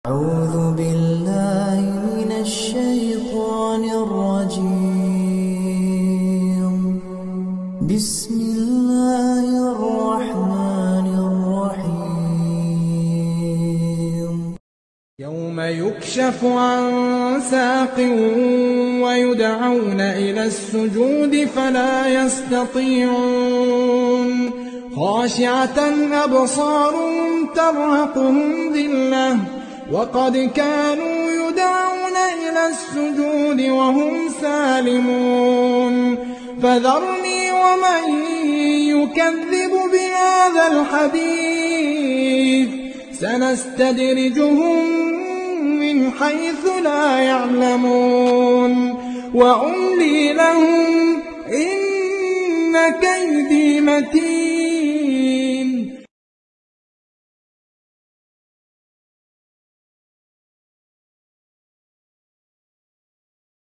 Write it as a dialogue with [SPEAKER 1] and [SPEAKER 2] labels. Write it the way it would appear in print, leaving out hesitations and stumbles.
[SPEAKER 1] أعوذ بالله من الشيطان الرجيم. بسم الله الرحمن الرحيم.
[SPEAKER 2] يوم يكشف عن ساق ويدعون إلى السجود فلا يستطيعون خاشعة أبصارهم ترهقهم ذلة وقد كانوا يدعون إلى السجود وهم سالمون فذرني ومن يكذب بهذا الحديث سنستدرجهم من حيث لا يعلمون وأملي لهم إن كيدي متين.